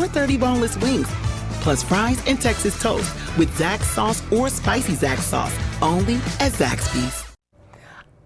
or 30 boneless wings, plus fries and Texas toast with Zax sauce or spicy Zax sauce, only at Zaxby's.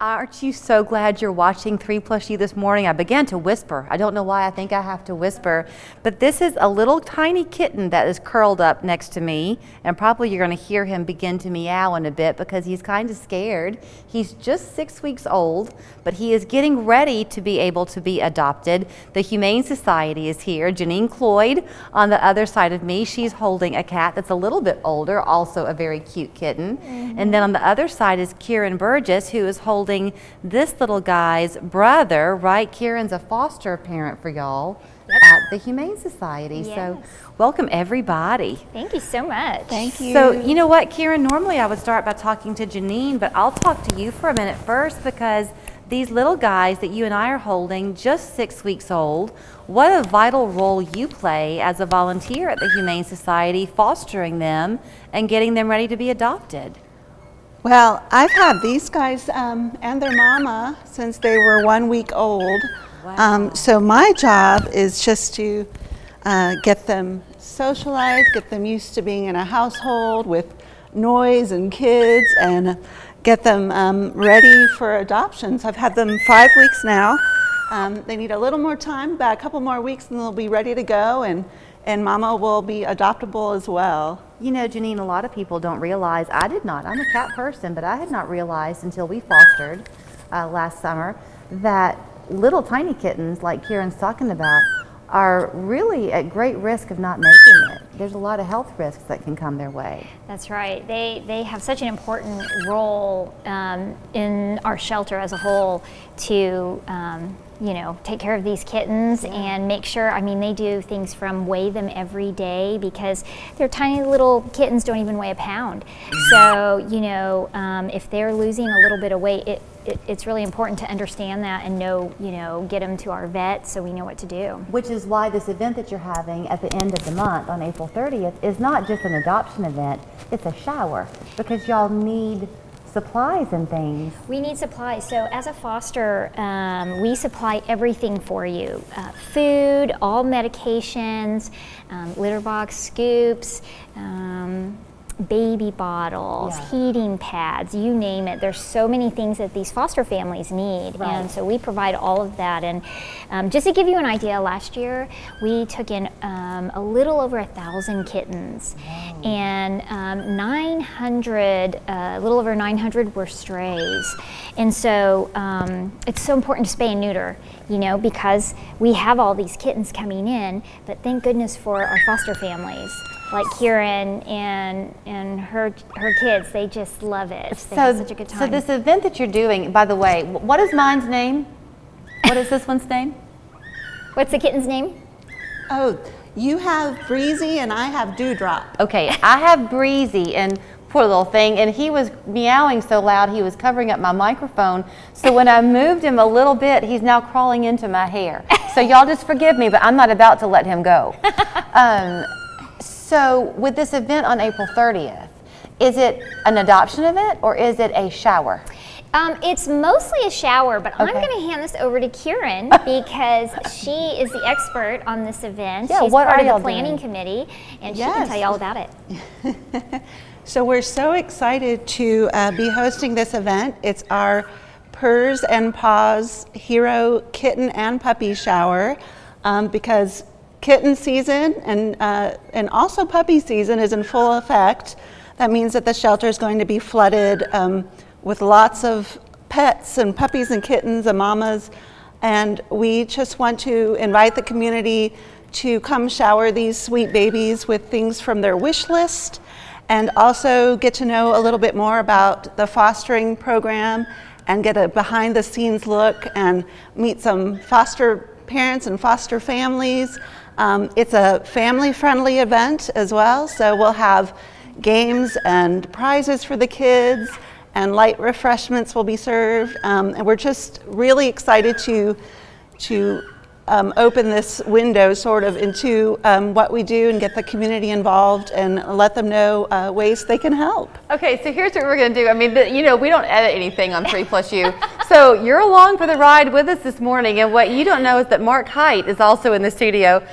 Aren't you so glad you're watching 3+U this morning? I began to whisper. I don't know why I think I have to whisper, but this is a little tiny kitten that is curled up next to me, and probably you're going to hear him begin to meow in a bit because he's kind of scared. He's just 6 weeks old, but he is getting ready to be able to be adopted. The Humane Society is here. Janine Cloyd on the other side of me. She's holding a cat that's a little bit older, also a very cute kitten. And then on the other side is Kieran Burgess, who is holding this little guy's brother, right? Kieran's a foster parent for y'all at the Humane Society. Yes. So welcome everybody. Thank you so much. Thank you. So you know what, Kieran, normally I would start by talking to Janine, but I'll talk to you for a minute first because these little guys that you and I are holding, just 6 weeks old, what a vital role you play as a volunteer at the Humane Society, fostering them and getting them ready to be adopted. Well, I've had these guys and their mama since they were 1 week old. Wow. So my job is just to get them socialized, get them used to being in a household with noise and kids, and get them ready for adoptions. I've had them 5 weeks now. They need a little more time, about a couple more weeks, and they'll be ready to go, and mama will be adoptable as well. You know, Janine, a lot of people don't realize, I did not, I'm a cat person, but I had not realized until we fostered last summer that little tiny kittens like Kieran's talking about are really at great risk of not making it. There's a lot of health risks that can come their way. That's right. They have such an important role in our shelter as a whole to you know, take care of these kittens and make sure, I mean, they do things from weigh them every day because they're tiny little kittens, don't even weigh a pound. So, you know, if they're losing a little bit of weight, it's really important to understand that and know, you know, get them to our vet so we know what to do. Which is why this event that you're having at the end of the month on April 30th is not just an adoption event, it's a shower because y'all need supplies and things. We need supplies. So as a foster, we supply everything for you. Food, all medications, litter box scoops, baby bottles, heating pads, you name it. There's so many things that these foster families need. Right. And so we provide all of that. And just to give you an idea, last year we took in a little over 1,000 kittens. Wow. And 900, a little over 900 were strays. And so it's so important to spay and neuter, you know, because we have all these kittens coming in, but thank goodness for our foster families. Like Kieran and her kids, they just love it. They have such a good time. So this event that you're doing, by the way, what is mine's name? What is this one's name? What's the kitten's name? Oh, you have Breezy and I have Dewdrop. Okay, I have Breezy, and poor little thing, and he was meowing so loud he was covering up my microphone. So when I moved him a little bit, he's now crawling into my hair. So y'all just forgive me, but I'm not about to let him go. So with this event on April 30th, is it an adoption event or is it a shower? It's mostly a shower, but Okay. I'm going to hand this over to Kieran because she is the expert on this event. Yeah, She's what part are of y'all the planning doing? committee, and she Yes. can tell you all about it. So we're so excited to be hosting this event. It's our Purrs and Paws Hero Kitten and Puppy Shower because kitten season and also puppy season is in full effect. That means that the shelter is going to be flooded with lots of pets and puppies and kittens and mamas. And we just want to invite the community to come shower these sweet babies with things from their wish list and also get to know a little bit more about the fostering program and get a behind the scenes look and meet some foster parents and foster families. It's a family-friendly event as well, so we'll have games and prizes for the kids, and light refreshments will be served. And we're just really excited to open this window sort of into what we do and get the community involved and let them know ways they can help. Okay, so here's what we're going to do. I mean, you know, we don't edit anything on 3+U. So you're along for the ride with us this morning, and what you don't know is that Mark Height is also in the studio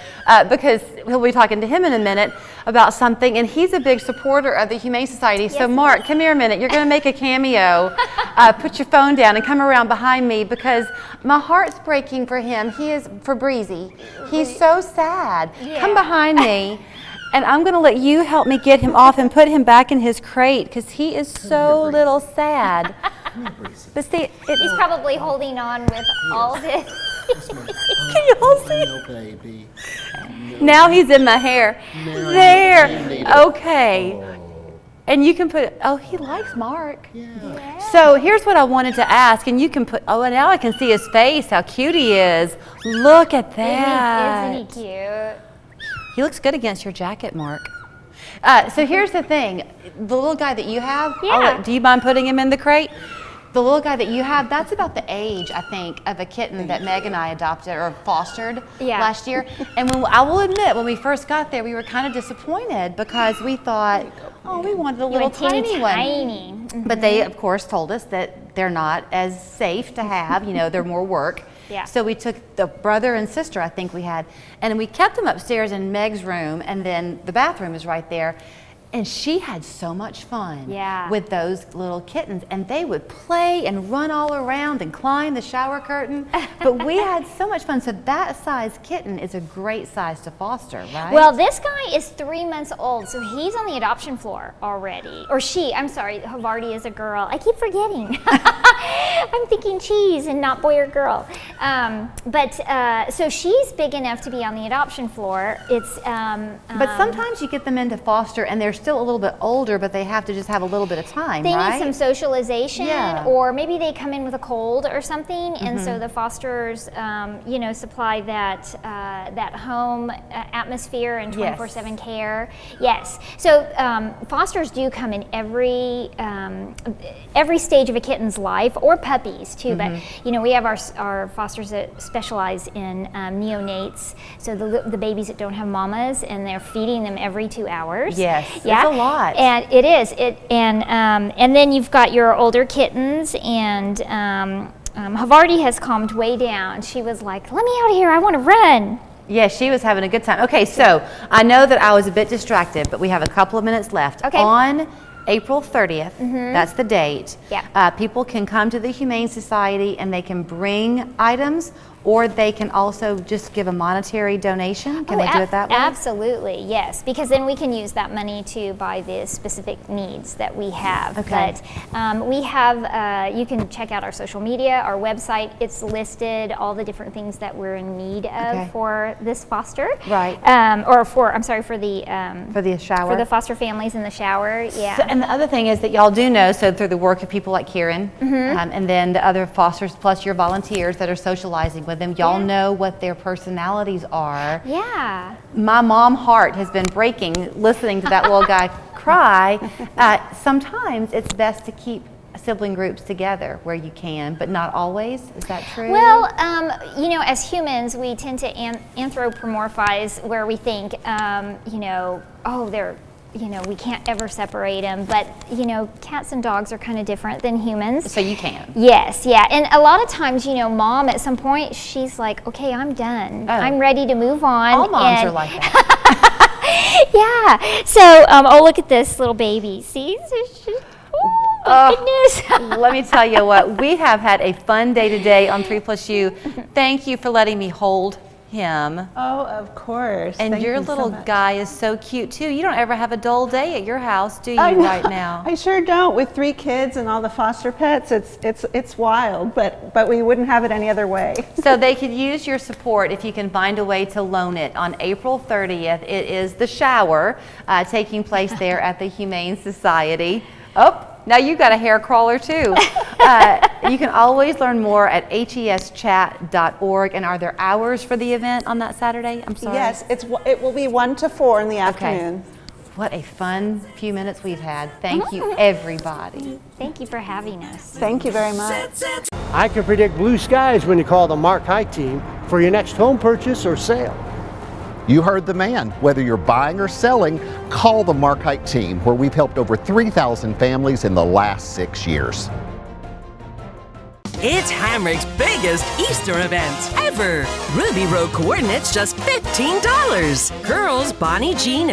because we'll be talking to him in a minute about something, and he's a big supporter of the Humane Society. So Mark, come here a minute. You're going to make a cameo. Put your phone down and come around behind me because my heart's breaking for him. He is for Breezy. He's so sad. Yeah. Come behind me. And I'm going to let you help me get him off and put him back in his crate because he is so little sad. But see, He's probably holding on with all this. can you all see? No, baby. Now he's in my hair. There. Okay. And you can put, oh, he likes Mark. Yeah. So here's what I wanted to ask, and you can put, oh, and now I can see his face, how cute he is. Look at that. Isn't he cute? He looks good against your jacket, Mark. So here's the thing. The little guy that you have, do you mind putting him in the crate? The little guy that you have, that's about the age, I think, of a kitten that Meg and I adopted or fostered last year. And I will admit, when we first got there, we were kind of disappointed because we thought, oh, we wanted a little tiny one. Mm-hmm. But they, of course, told us that they're not as safe to have. You know, they're more work. Yeah. So we took the brother and sister, I think we had, and we kept them upstairs in Meg's room, and then the bathroom is right there. And she had so much fun with those little kittens, and they would play and run all around and climb the shower curtain. But we had so much fun. So that size kitten is a great size to foster, right? Well, this guy is 3 months old, so he's on the adoption floor already. Or she, I'm sorry, Havarti is a girl. I keep forgetting. I'm thinking cheese and not boy or girl. So she's big enough to be on the adoption floor. It's but sometimes you get them into foster and they're still a little bit older, but they have to just have a little bit of time, They right? need some socialization, or maybe they come in with a cold or something, and so the fosters, supply that home atmosphere and 24/7 care. Yes. So fosters do come in every stage of a kitten's life, or puppies too. But we have our fosters that specialize in neonates, so the babies that don't have mamas, and they're feeding them every 2 hours. Yes. It's a lot. And it is. And then you've got your older kittens, and Havarti has calmed way down. She was like, let me out of here, I want to run. Yeah, she was having a good time. Okay, so I know that I was a bit distracted, but we have a couple of minutes left. Okay. On April 30th, that's the date, people can come to the Humane Society and they can bring items, or they can also just give a monetary donation. Can they do it that way? Absolutely, yes, because then we can use that money to buy the specific needs that we have. Okay. But we have, you can check out our social media, our website. It's listed all the different things that we're in need of for this foster. Right. For the shower. For the foster families in the shower, yeah. So, and the other thing is that y'all do know, so through the work of people like Kieran, and then the other fosters, plus your volunteers that are socializing with them, y'all know what their personalities are. Yeah. My mom heart has been breaking listening to that little guy cry. Sometimes it's best to keep sibling groups together where you can, but not always. Is that true? Well, as humans, we tend to anthropomorphize where we think, they're, we can't ever separate them, but, cats and dogs are kind of different than humans. So you can. Yes, yeah. And a lot of times, mom at some point, she's like, okay, I'm done. I'm ready to move on. All moms are like that. Yeah. So, look at this little baby. See? Goodness. Let me tell you what, we have had a fun day today on 3+U. Thank you for letting me hold him. Oh, of course. And Thank your you so little much. guy is so cute too. You don't ever have a dull day at your house, do you, right now? I sure don't. With 3 kids and all the foster pets, it's wild, but we wouldn't have it any other way. So they could use your support if you can find a way to loan it. On April 30th, it is the shower taking place there at the Humane Society. Oh, now you got a hair crawler too. You can always learn more at heschat.org. And are there hours for the event on that Saturday? I'm sorry. Yes, it will be 1 to 4 in the afternoon. What a fun few minutes we've had. Thank you, everybody. Thank you for having us. Thank you very much. I can predict blue skies when you call the Mark Height team for your next home purchase or sale. You heard the man. Whether you're buying or selling, call the Mark Height team, where we've helped over 3,000 families in the last 6 years. It's Hamrick's biggest Easter event ever. Ruby Road coordinates just $15. Girls, Bonnie Jean,